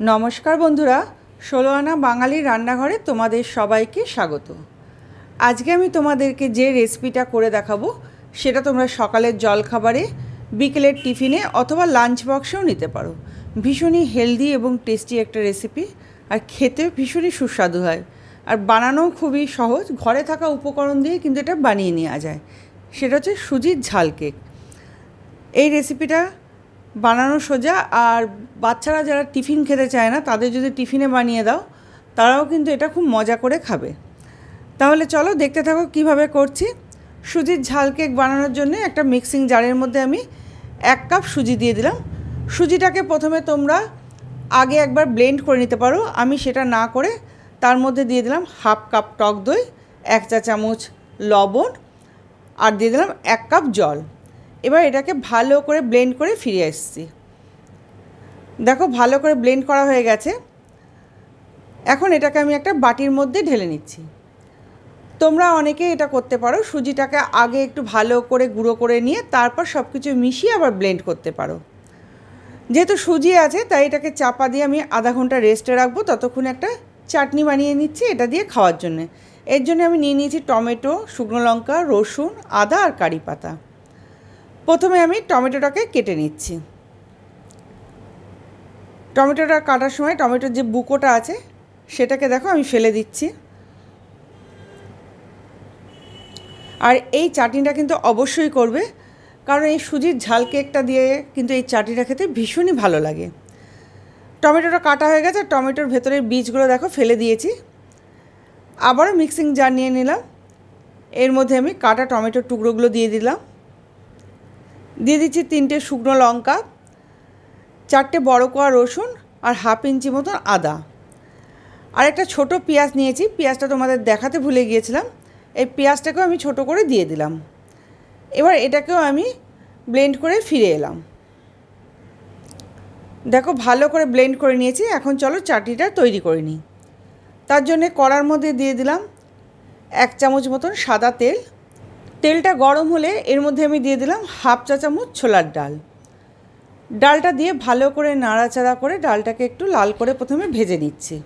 নমস্কার বন্ধুরা, ১৬ আনা বাঙালির রান্নাঘরে তোমাদের সবাইকে স্বাগত। আজকে আমি তোমাদেরকে যে রেসিপিটা করে দেখাবো সেটা তোমরা সকালের জলখাবারে, বিকেলের টিফিনে অথবা লাঞ্চ বক্সেও নিতে পারো। ভীষণই হেলদি এবং টেস্টি একটা রেসিপি, আর খেতে ভীষণই সুস্বাদু হয়, আর বানানোও খুবই সহজ। ঘরে থাকা উপকরণ দিয়ে কিন্তু এটা বানিয়ে নেওয়া যায়। সেটা হচ্ছে সুজির ঝাল কেক। এই রেসিপিটা বানানো সোজা, আর বাচ্চারা যারা টিফিন খেতে চায় না তাদের যদি টিফিনে বানিয়ে দাও তারাও কিন্তু এটা খুব মজা করে খাবে। তাহলে চলো দেখতে থাকো কিভাবে করছি। সুজির ঝাল কেক বানানোর জন্য একটা মিক্সিং জারের মধ্যে আমি 1 কাপ সুজি দিয়ে দিলাম। সুজিটাকে প্রথমে তোমরা আগে একবার ব্লেন্ড করে নিতে পারো, আমি সেটা না করে তার মধ্যে দিয়ে দিলাম 1/2 কাপ টক দই, 1 চা চামচ লবণ, আর দিয়ে দিলাম 1 কাপ জল। এবার এটাকে ভালো করে ব্লেন্ড করে ফিরে এসেছি। দেখো ভালো করে ব্লেন্ড করা হয়ে গেছে। এখন এটাকে আমি একটা বাটির মধ্যে ঢেলে নিচ্ছি। তোমরা অনেকে এটা করতে পারো, সুজিটাকে আগে একটু ভালো করে গুঁড়ো করে নিয়ে তারপর সব কিছু মিশিয়ে আবার ব্লেন্ড করতে পারো। যেহেতু সুজি আছে তাই এটাকে চাপা দিয়ে আমি আধা ঘন্টা রেস্টে রাখবো। ততক্ষণে একটা চাটনি বানিয়ে নিচ্ছি এটা দিয়ে খাওয়ার জন্যে। এর জন্য আমি নিয়ে নিয়েছি টমেটো, শুকনো লঙ্কা, রসুন, আদা আর কারি পাতা। প্রথমে আমি টমেটোটাকে কেটে নিচ্ছি। টমেটোটা কাটার সময় টমেটোর যে বুকোটা আছে সেটাকে দেখো আমি ফেলে দিচ্ছি। আর এই চাটনিটা কিন্তু অবশ্যই করবে, কারণ এই সুজির ঝাল কেকটা দিয়ে কিন্তু এই চাটনিটা খেতে ভীষণই ভালো লাগে। টমেটোটা কাটা হয়ে গেছে, টমেটোর ভেতরের বীজগুলো দেখো ফেলে দিয়েছি। আবারও মিক্সিং জার নিয়ে নিলাম। এর মধ্যে আমি কাটা টমেটোর টুকরোগুলো দিয়ে দিলাম। দিয়ে দিচ্ছি 3টে শুকনো লঙ্কা, 4টে বড় কোয়া রসুন, আর 1/2 ইঞ্চি মতন আদা। আর একটা ছোটো পেঁয়াজ নিয়েছি, পেঁয়াজটা তোমাদের দেখাতে ভুলে গিয়েছিলাম। এই পেঁয়াজটাকেও আমি ছোটো করে দিয়ে দিলাম। এবার এটাকেও আমি ব্লেন্ড করে ফিরে এলাম। দেখো ভালো করে ব্লেন্ড করে নিয়েছি। এখন চলো চাটনিটা তৈরি করে নিই। তার জন্যে কড়ার মধ্যে দিয়ে দিলাম 1 চামচ মতন সাদা তেল। তেলটা গরম হলে এর মধ্যে আমি দিয়ে দিলাম 1/2 চা চামচ ছোলার ডাল। ডালটা দিয়ে ভালো করে নাড়াচাড়া করে ডালটাকে একটু লাল করে প্রথমে ভেজে নিচ্ছি।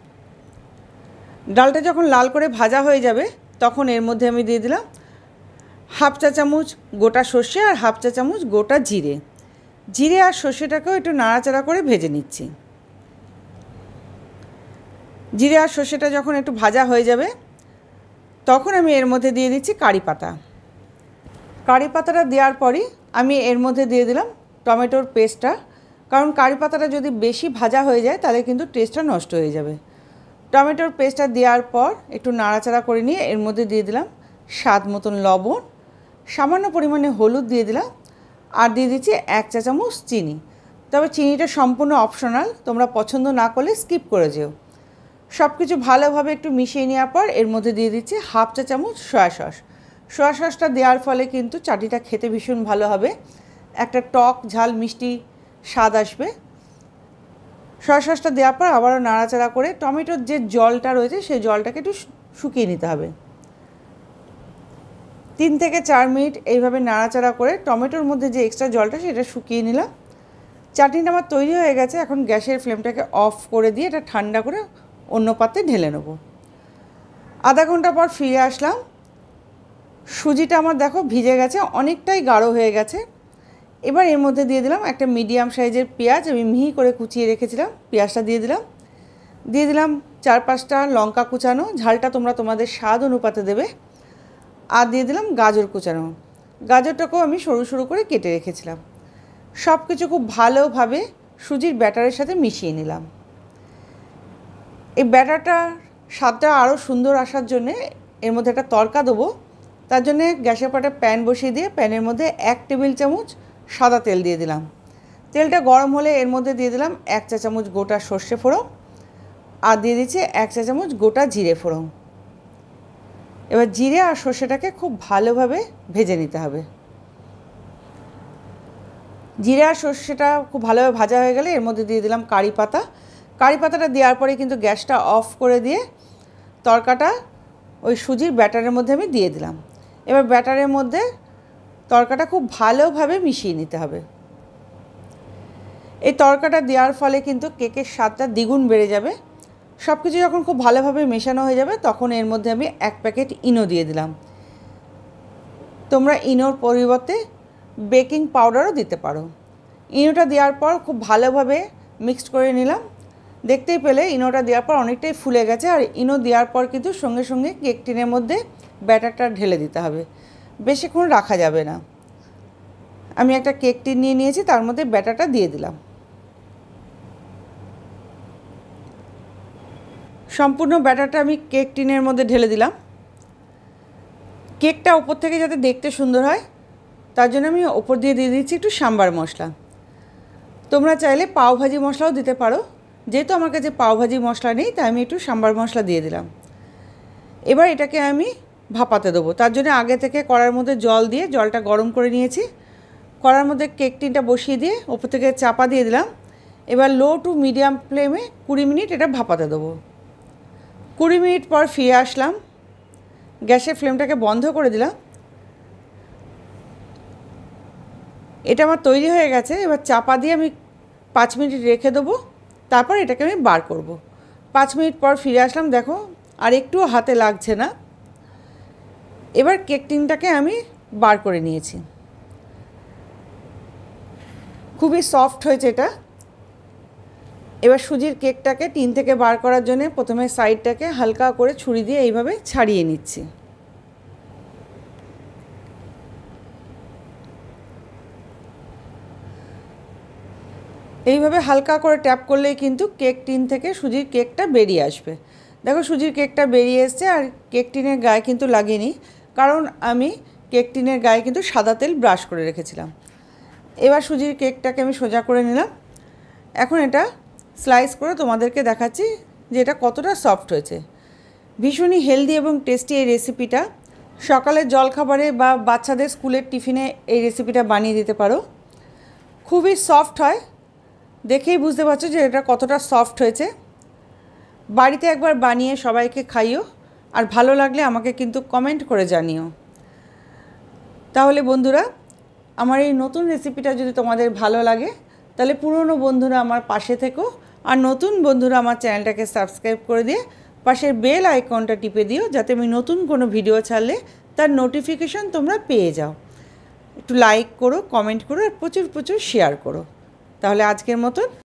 ডালটা যখন লাল করে ভাজা হয়ে যাবে তখন এর মধ্যে আমি দিয়ে দিলাম 1/2 চা চামচ গোটা সর্ষে আর 1/2 চা চামচ গোটা জিরে। জিরে আর সর্ষেটাকেও একটু নাড়াচাড়া করে ভেজে নিচ্ছি। জিরে আর সর্ষেটা যখন একটু ভাজা হয়ে যাবে তখন আমি এর মধ্যে দিয়ে দিচ্ছি কারি পাতা। কারি পাতাটা দেওয়ার পরই আমি এর মধ্যে দিয়ে দিলাম টমেটোর পেস্টটা, কারণ কারি পাতাটা যদি বেশি ভাজা হয়ে যায় তাহলে কিন্তু টেস্টটা নষ্ট হয়ে যাবে। টমেটোর পেস্টটা দেওয়ার পর একটু নাড়াচাড়া করে নিয়ে এর মধ্যে দিয়ে দিলাম স্বাদ মতন লবণ, সামান্য পরিমাণে হলুদ দিয়ে দিলাম, আর দিয়ে দিচ্ছি 1 চা চামচ চিনি। তবে চিনিটা সম্পূর্ণ অপশনাল, তোমরা পছন্দ না করলে স্কিপ করে যেও। সব কিছু ভালোভাবে একটু মিশিয়ে নেওয়ার পর এর মধ্যে দিয়ে দিচ্ছি 1/2 চা চামচ সয়া সস। সয়া সসটা দেওয়ার ফলে কিন্তু চাটনিটা খেতে ভীষণ ভালো হবে, একটা টক ঝাল মিষ্টি স্বাদ আসবে। সয়া সসটা দেওয়ার পর আবারও নাড়াচাড়া করে টমেটোর যে জলটা রয়েছে সেই জলটাকে একটু শুকিয়ে নিতে হবে। 3 থেকে 4 মিনিট এইভাবে নাড়াচাড়া করে টমেটোর মধ্যে যে এক্সট্রা জলটা সেটা শুকিয়ে নিলাম। চাটনিটা আমার তৈরি হয়ে গেছে। এখন গ্যাসের ফ্লেমটাকে অফ করে দিয়ে এটা ঠান্ডা করে অন্য পাত্রে ঢেলে নেব। আধা ঘন্টা পর ফিরে আসলাম। সুজিটা আমার দেখো ভিজে গেছে, অনেকটাই গাঢ় হয়ে গেছে। এবার এর মধ্যে দিয়ে দিলাম একটা মিডিয়াম সাইজের পেঁয়াজ, আমি মিহি করে কুচিয়ে রেখেছিলাম, পেঁয়াজটা দিয়ে দিলাম। দিয়ে দিলাম 4-5টা লঙ্কা কুচানো, ঝালটা তোমরা তোমাদের স্বাদ অনুপাতে দেবে। আর দিয়ে দিলাম গাজর কুচানো, গাজরটাকেও আমি সরু সরু করে কেটে রেখেছিলাম। সব কিছু খুব ভালোভাবে সুজির ব্যাটারের সাথে মিশিয়ে নিলাম। এই ব্যাটারটার স্বাদটা আরও সুন্দর আসার জন্যে এর মধ্যে একটা তড়কা দেবো। তার জন্যে গ্যাসের উপর একটা প্যান বসিয়ে দিয়ে প্যানের মধ্যে 1 টেবিল চামচ সাদা তেল দিয়ে দিলাম। তেলটা গরম হলে এর মধ্যে দিয়ে দিলাম 1 চা চামচ গোটা সর্ষে ফোড়ন, আর দিয়ে দিচ্ছি 1 চা চামচ গোটা জিরে ফোড়ন। এবার জিরে আর সর্ষেটাকে খুব ভালোভাবে ভেজে নিতে হবে। জিরে আর সর্ষেটা খুব ভালোভাবে ভাজা হয়ে গেলে এর মধ্যে দিয়ে দিলাম কারি পাতা। কারি পাতাটা দেওয়ার পরে কিন্তু গ্যাসটা অফ করে দিয়ে তড়কাটা ওই সুজির ব্যাটারের মধ্যে আমি দিয়ে দিলাম। এবার ব্যাটারের মধ্যে তড়কাটা খুব ভালোভাবে মিশিয়ে নিতে হবে। এই তড়কাটা দেওয়ার ফলে কিন্তু কেকের স্বাদটা দ্বিগুণ বেড়ে যাবে। সব কিছু যখন খুব ভালোভাবে মেশানো হয়ে যাবে তখন এর মধ্যে আমি 1 প্যাকেট ইনো দিয়ে দিলাম। তোমরা ইনোর পরিবর্তে বেকিং পাউডারও দিতে পারো। ইনোটা দেওয়ার পর খুব ভালোভাবে মিক্সড করে নিলাম। দেখতেই পেলে ইনোটা দেওয়ার পর অনেকটাই ফুলে গেছে। আর ইনো দেওয়ার পর কিন্তু সঙ্গে সঙ্গে কেক টিনের মধ্যে ব্যাটারটা ঢেলে দিতে হবে, বেশিক্ষণ রাখা যাবে না। আমি একটা কেক টিন নিয়ে নিয়েছি, তার মধ্যে ব্যাটারটা দিয়ে দিলাম। সম্পূর্ণ ব্যাটারটা আমি কেক টিনের মধ্যে ঢেলে দিলাম। কেকটা ওপর থেকে যাতে দেখতে সুন্দর হয় তার জন্য আমি ওপর দিয়ে দিচ্ছি একটু সাম্বার মশলা। তোমরা চাইলে পাওভাজি মশলাও দিতে পারো, যেহেতু আমার কাছে পাওভাজি মশলা নেই তাই আমি একটু সাম্বার মশলা দিয়ে দিলাম। এবার এটাকে আমি ভাপাতে দেবো। তার জন্য আগে থেকে কড়ার মধ্যে জল দিয়ে জলটা গরম করে নিয়েছি। কড়ার মধ্যে কেক টিনটা বসিয়ে দিয়ে ওপর থেকে চাপা দিয়ে দিলাম। এবার লো টু মিডিয়াম ফ্লেমে 20 মিনিট এটা ভাপাতে দেবো। 20 মিনিট পর ফিরে আসলাম, গ্যাসের ফ্লেমটাকে বন্ধ করে দিলাম। এটা আমার তৈরি হয়ে গেছে। এবার চাপা দিয়ে আমি 5 মিনিট রেখে দেবো, তারপর এটাকে আমি বার করব। 5 মিনিট পর ফিরে আসলাম, দেখো আর একটুও হাতে লাগছে না। এবার কেক টিনটাকে আমি বার করে নিয়েছি। খুবই সফট হয়েছে এটা। এবার সুজির কেকটাকে টিন থেকে বার করার জন্য প্রথমে সাইডটাকে হালকা করে ছুরি দিয়ে এইভাবে ছাড়িয়ে নিচ্ছি। এইভাবে হালকা করে ট্যাপ করলেই কিন্তু কেক টিন থেকে সুজির কেকটা বেরিয়ে আসবে। দেখো সুজির কেকটা বেরিয়ে এসছে, আর কেক টিনের গায়ে কিন্তু লাগেনি, কারণ আমি কেক টিনের গায়ে কিন্তু সাদা তেল ব্রাশ করে রেখেছিলাম। এবার সুজির কেকটাকে আমি সোজা করে নিলাম। এখন এটা স্লাইস করে তোমাদেরকে দেখাচ্ছি যে এটা কতটা সফট হয়েছে। ভীষণই হেলদি এবং টেস্টি এই রেসিপিটা। সকালের জলখাবারে বা বাচ্চাদের স্কুলের টিফিনে এই রেসিপিটা বানিয়ে দিতে পারো। খুবই সফট হয়, দেখেই বুঝতে পারছো যে এটা কতটা সফট হয়েছে। বাড়িতে একবার বানিয়ে সবাইকে খাইও, আর ভালো লাগলে আমাকে কিন্তু কমেন্ট করে জানিও। তাহলে বন্ধুরা, আমার এই নতুন রেসিপিটা যদি তোমাদের ভালো লাগে তাহলে পুরনো বন্ধুরা আমার পাশে থেকো, আর নতুন বন্ধুরা আমার চ্যানেলটাকে সাবস্ক্রাইব করে দিয়ে পাশের বেল আইকনটা টিপে দিও, যাতে আমি নতুন কোনো ভিডিও ছাড়লে তার নোটিফিকেশন তোমরা পেয়ে যাও। একটু লাইক করো, কমেন্ট করো, আর প্রচুর প্রচুর শেয়ার করো। তাহলে আজকের মতন